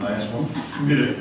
Last one. Yeah.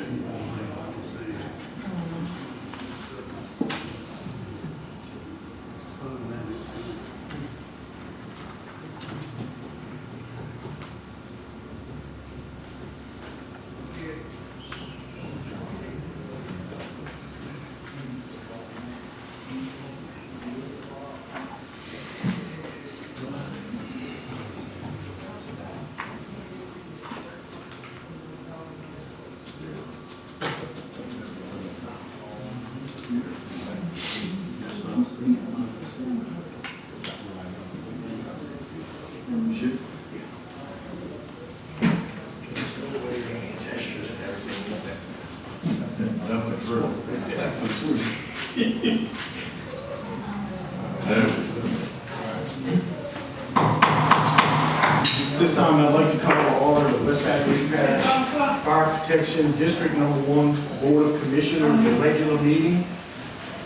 This time I'd like to call to order the West Baptist Parish Fire Protection District Number 1 Board of Commissioners, the regular meeting,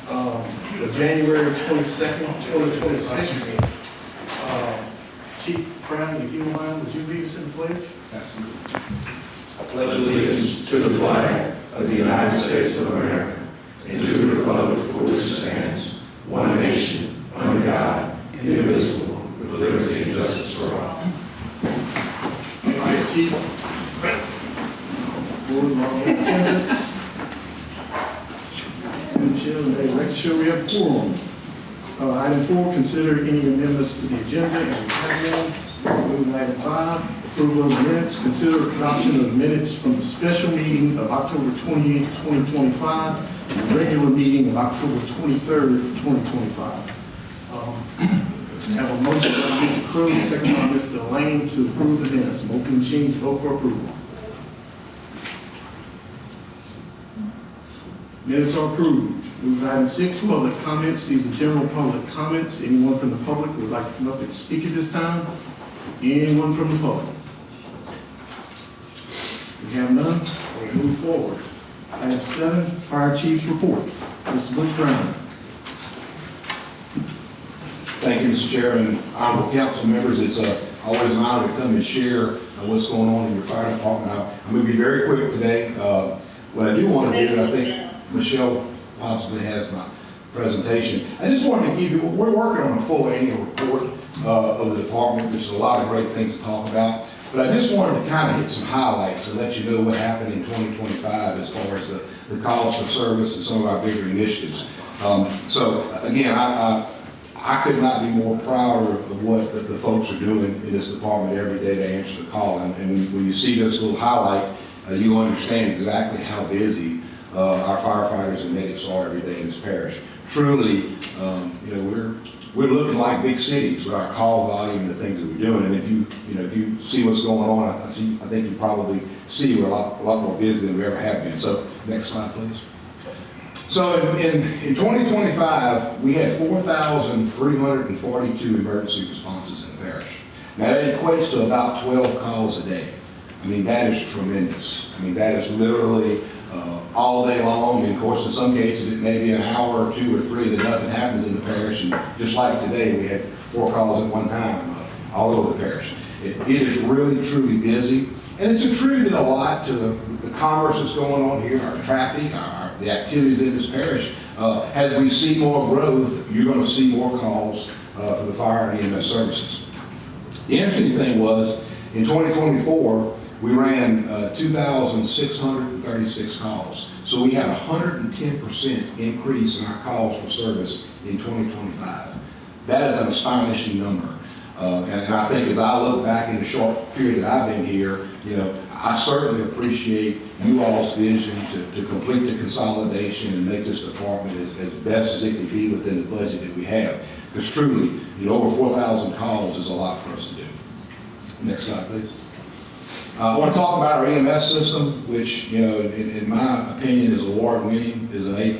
the January 22nd, 2026. Chief Brown, if you don't mind, would you lead us in the pledge? Absolutely. I pledge allegiance to the flag of the United States of America and to the republic for which it stands, one nation, under God, indivisible, with liberty and justice for all. Chief. Board of attendance. Michelle, making sure we have quorum. Item 4, consider any amendments to the agenda, and we have one. Moving item 5, approval of minutes. Consider adoption of minutes from the special meeting of October 28, 2025, and the regular meeting of October 23rd, 2025. Have a motion by Mr. Crowley, second by Mr. Lane to approve the minutes. Open machine to vote for approval. Minutes are approved. Move to item 6, public comments. These are general public comments. Anyone from the public who would like to come up and speak at this time? Anyone from the public? We have none. We'll move forward. Item 7, Fire Chief's report. Mr. Butch Brown. Thank you, Mr. Chairman. Honorable council members, it's always an honor to come and share what's going on in your fire department. I'm going to be very quick today. What I do want to do, I think Michelle possibly has my presentation. I just wanted to give you, we're working on a full annual report of the department. There's a lot of great things to talk about. But I just wanted to kind of hit some highlights and let you know what happened in 2025 as far as the calls for service and some of our bigger initiatives. So again, I could not be more prouder of what the folks are doing in this department every day they answer the call. And when you see this little highlight, you'll understand exactly how busy our firefighters and medics are every day in this parish. Truly, we're looking like big cities with our call volume and the things that we're doing. And if you see what's going on, I think you probably see we're a lot more busy than we ever have been. So next slide, please. So in 2025, we had 4,342 emergency responses in the parish. Now that equates to about 12 calls a day. I mean, that is tremendous. I mean, that is literally all day long. And of course, in some cases, it may be an hour or 2 or 3 that nothing happens in the parish. And just like today, we had 4 calls at one time all over the parish. It is really, truly busy. And it's attributed a lot to the commerce that's going on here, our traffic, the activities in this parish. As we see more growth, you're going to see more calls for the fire and EMS services. The interesting thing was, in 2024, we ran 2,636 calls. So we had a 110% increase in our calls for service in 2025. That is an astonishing number. And I think as I look back in the short period that I've been here, I certainly appreciate you all's vision to complete the consolidation and make this department as best as it can be within the budget that we have. Because truly, over 4,000 calls is a lot for us to do. Next slide, please. I want to talk about our EMS system, which, in my opinion, is award-winning, is an A+.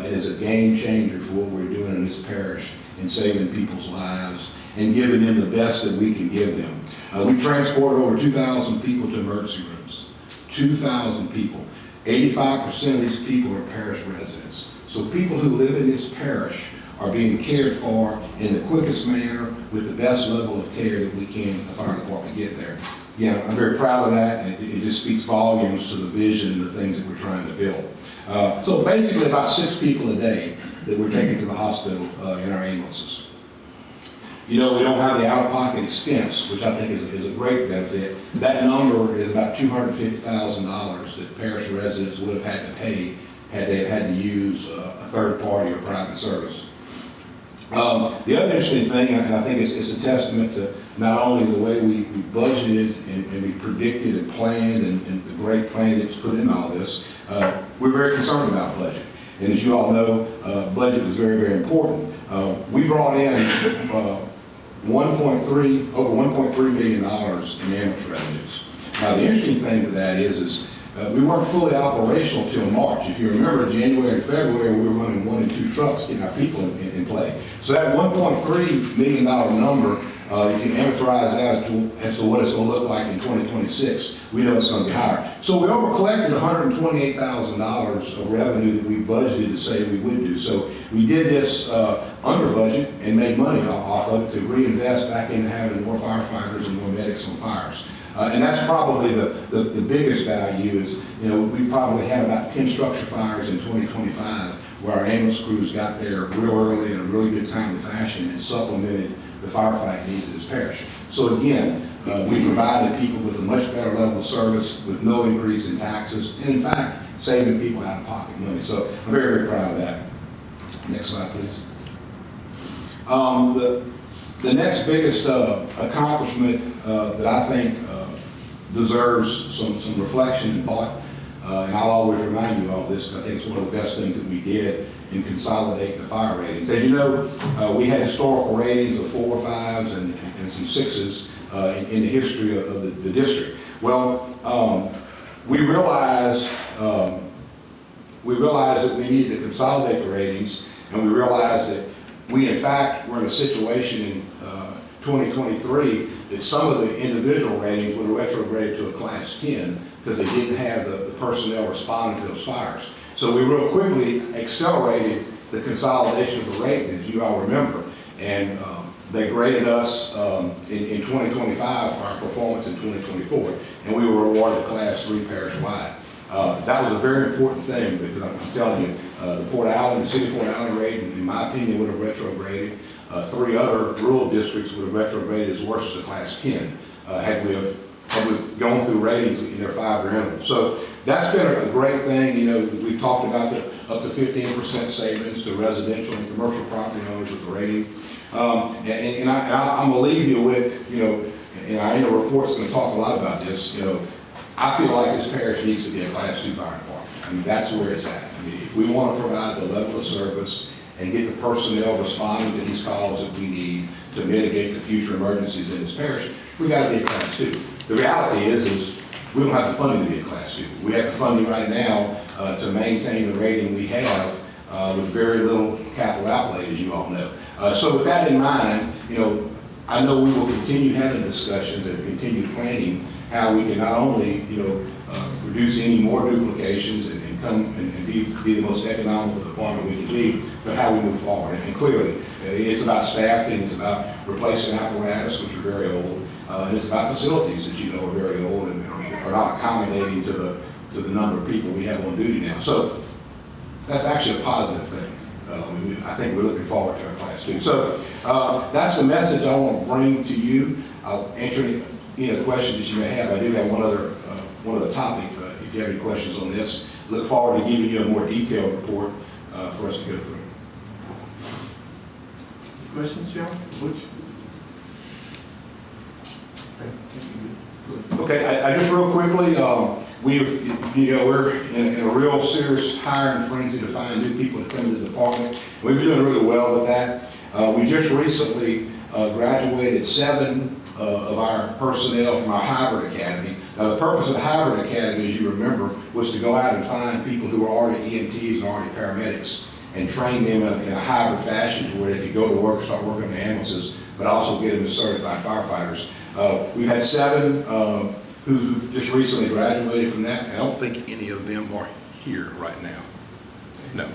It is a game changer for what we're doing in this parish in saving people's lives and giving them the best that we can give them. We transported over 2,000 people to emergency rooms. 2,000 people. 85% of these people are parish residents. So people who live in this parish are being cared for in the quickest manner with the best level of care that we can, the fire department, get there. Yeah, I'm very proud of that, and it just speaks volumes to the vision and the things that we're trying to build. So basically about 6 people a day that we're taking to the hospital in our ambulances. You know, we don't have the out-of-pocket expense, which I think is a great benefit. That number is about $250,000 that parish residents would have had to pay had they had to use a third party or private service. The other interesting thing, and I think it's a testament to not only the way we budgeted and we predicted and planned and the great plan that's put in all this, we're very concerned about budget. And as you all know, budget is very, very important. We brought in over $1.3 million in ambulance revenues. Now, the interesting thing to that is we weren't fully operational till March. If you remember, January and February, we were running 1 and 2 trucks getting our people in play. So that $1.3 million number, if you amortize that as to what it's going to look like in 2026, we know it's going to be higher. So we over-collected $128,000 of revenue that we budgeted to say we would do. So we did this under budget and made money off of it to reinvest back into having more firefighters and more medics on fires. And that's probably the biggest value is, you know, we probably had about 10 structure fires in 2025 where our ambulance crews got there real early in a really good timely fashion and supplemented the firefight needs of this parish. So again, we provided people with a much better level of service with no increase in taxes, and in fact, saving people out of pocket money. So I'm very, very proud of that. Next slide, please. The next biggest accomplishment that I think deserves some reflection and thought, and I'll always remind you of all this, because I think it's one of the best things that we did in consolidating the fire ratings. As you know, we had historical ratings of 4, 5s, and some 6s in the history of the district. Well, we realized that we needed to consolidate the ratings, and we realized that we, in fact, were in a situation in 2023 that some of the individual ratings were retrograded to a class 10 because they didn't have the personnel responding to those fires. So we real quickly accelerated the consolidation of the rating, as you all remember, and they graded us in 2025 for our performance in 2024, and we were awarded a class 3 parish-wide. That was a very important thing because I'm telling you, the city of Port Allen rating, in my opinion, would have retrograded. 3 other rural districts would have retrograded as worse as a class 10 had we gone through ratings in their 5-year interval. So that's been a great thing. You know, we've talked about the up to 15% savings to residential and commercial property owners with the rating. And I'm going to leave you with, you know, and I know report's going to talk a lot about this, you know, I feel like this parish needs to be a class 2 fire department. I mean, that's where it's at. I mean, if we want to provide the level of service and get the personnel responding to these calls that we need to mitigate the future emergencies in this parish, we got to be a class 2. The reality is we don't have the funding to be a class 2. We have the funding right now to maintain the rating we have with very little capital outlay, as you all know. So with that in mind, you know, I know we will continue having discussions and continue planning how we can not only, you know, reduce any more duplications and come and be the most economical department we can be, but how we move forward. And clearly, it's about staffing, it's about replacing apparatus, which are very old, and it's about facilities that you know are very old and are not accommodating to the number of people we have on duty now. So that's actually a positive thing. I think we're looking forward to our class 2. So that's the message I want to bring to you. I'll answer any questions that you may have. I do have one other topic. If you have any questions on this, look forward to giving you a more detailed report for us to go through. Questions, Joe? Butch? Okay, I just real quickly, we're in a real serious hiring frenzy to find new people to come to the department. We've been doing really well with that. We just recently graduated 7 of our personnel from our hybrid academy. Now, the purpose of the hybrid academy, as you remember, was to go out and find people who were already EMTs and already paramedics and train them in a hybrid fashion to where they could go to work, start working on the ambulances, but also get them as certified firefighters. We've had 7 who just recently graduated from that. I don't think any of them are here right now. No.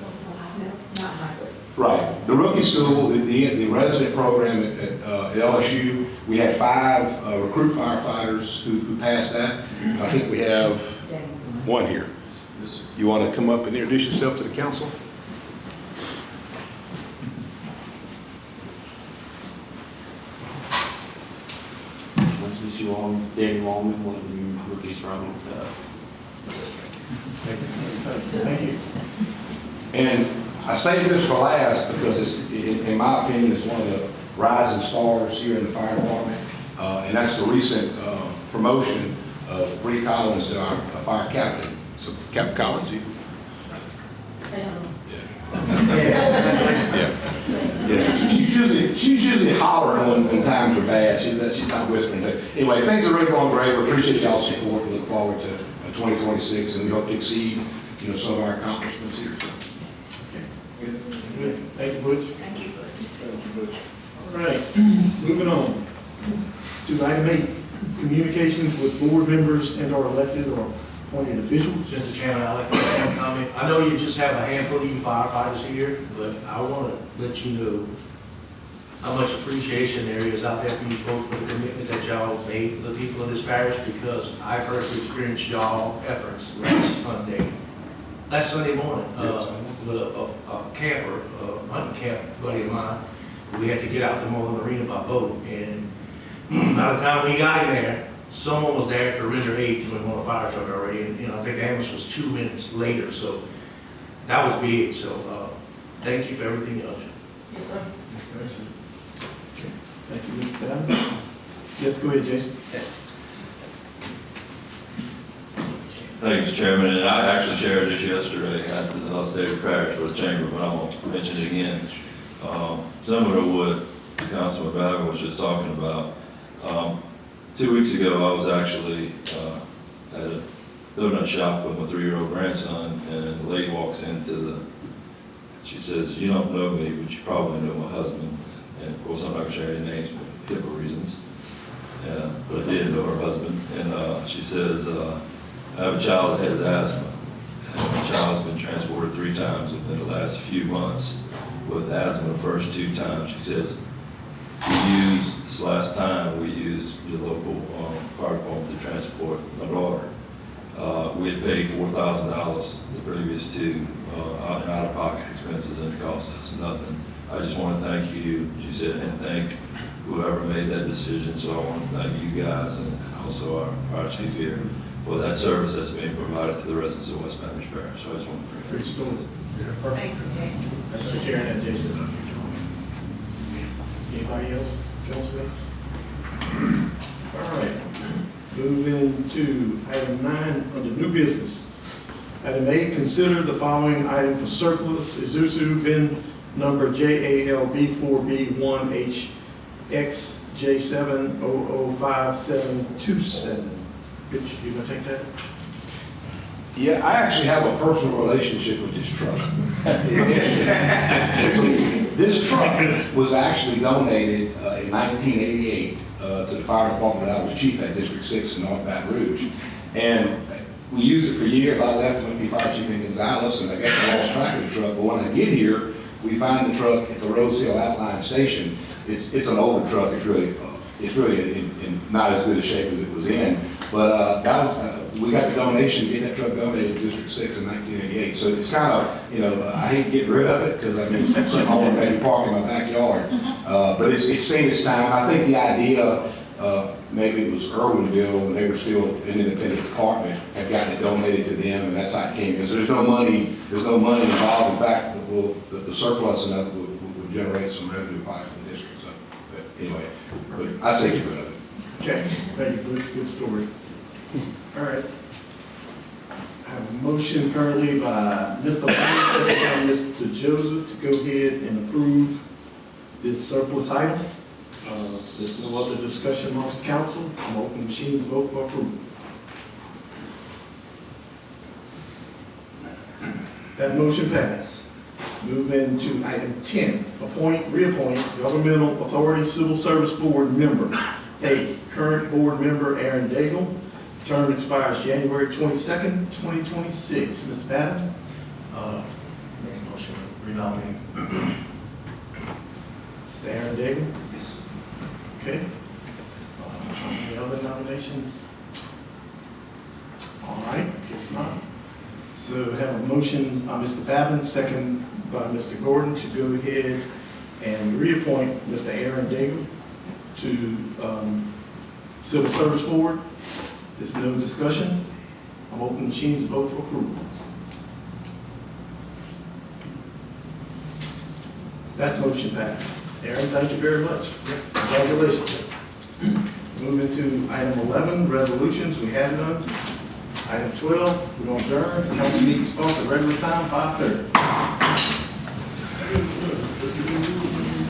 Not hybrid. Right. The rookie school, the resident program at LSU, we had 5 recruit firefighters who passed that. I think we have one here. You want to come up and introduce yourself to the council? Nice to meet you all. I'm Danny Wallman, one of the new rookies from Thank you. And I say this for last because it's, in my opinion, it's one of the rising stars here in the fire department. And that's the recent promotion of Bree Collins to our fire captain. So Captain Collins, you? Yeah. She's usually hollering when times are bad. She's not whispering. Anyway, things are really going great. We appreciate y'all's support. We look forward to 2026, and we hope to exceed, some of our accomplishments here. Good. Thank you, Butch. Thank you, Butch. Thank you, Butch. All right, moving on to item 8, communications with board members and/or elected or appointed officials. Mr. Chairman, I'd like to make a comment. I know you just have a handful of you firefighters here, but I want to let you know how much appreciation there is out there for you folks for the commitment that y'all made for the people of this parish, because I personally experienced y'all efforts last Sunday morning, with a camper, hunting camp buddy of mine. We had to get out to Moreland Marina by boat, and by the time we got in there, someone was there to render aid to him on a fire truck already, and I think the ambulance was 2 minutes later, so that was big. So thank you for everything else. Yes, sir. Thank you, Mr. Bowden. Yes, go ahead, Jason. Thank you, Mr. Chairman, and I actually shared this yesterday at the state of parish for the chamber, but I won't mention it again. Similar to what Councilman Bowden was just talking about, 2 weeks ago I was actually at a donut shop with my 3-year-old grandson, and the lady walks into she says, "You don't know me, but you probably know my husband." And of course, I'm not going to share any names for HIPAA reasons, but I did know her husband. And she says, "I have a child that has asthma, and the child's been transported 3 times within the last few months with asthma the first 2 times." She says, this last time we used the local fire department to transport my daughter. We had paid $4,000 the previous 2 out-of-pocket expenses, and it cost us nothing. I just want to thank you, she said, and thank whoever made that decision. So I want to thank you guys and also our chief here for that service that's being provided to the residents of West Baton Rouge Parish. So I just want to Great story. Thank you, Jason. Thanks for sharing that, Jason. Anybody else? Councilman? All right. Moving to item 9 under new business. Item 8, consider the following item for surplus: Isuzu VIN number JALB4B1HXJ7005727. Rich, you gonna take that? Yeah, I actually have a personal relationship with this truck. This truck was actually donated in 1988 to the fire department. I was chief at District 6 in North Baton Rouge. And we used it for years. I left when I was fire chief in Gonzales, and I guess I lost track of the truck. But when I get here, we find the truck at the Rose Hill Outline Station. It's an older truck. It's really in not as good a shape as it was in. But we got the donation to get that truck donated to District 6 in 1988. So it's kind of, I hate getting rid of it because I mean, something I want to maybe park in my backyard. But it's seen its time. I think the idea, maybe it was Irwinville when they were still an independent department, had gotten it donated to them, and that's how it came in. So there's no money involved. In fact, the surplus enough would generate some revenue back for the district. So, but anyway, but I say get rid of it. Okay, thank you, good story. All right. I have a motion currently by Mr. Lang, second by Mr. Joseph, to go ahead and approve this surplus item. There's no other discussion amongst the council. I'm open machines, vote for approval. That motion passed. Move into item 10, reappoint governmental authority civil service board member. A, current board member Aaron Daigle. Term expires January 22nd, 2026. Mr. Bowden? Make a motion to renominate Mr. Aaron Daigle? Okay. Any other nominations? All right, guess not. So we have a motion, Mr. Babin, second by Mr. Gordon, to go ahead and reappoint Mr. Aaron Daigle to Civil Service Board. There's no discussion. I'm open machines, vote for approval. That motion passed. Aaron, thank you very much. Congratulations. Moving to item 11, resolutions, we have none. Item 12, we're going to adjourn. Council meeting starts at regular time, 5:30.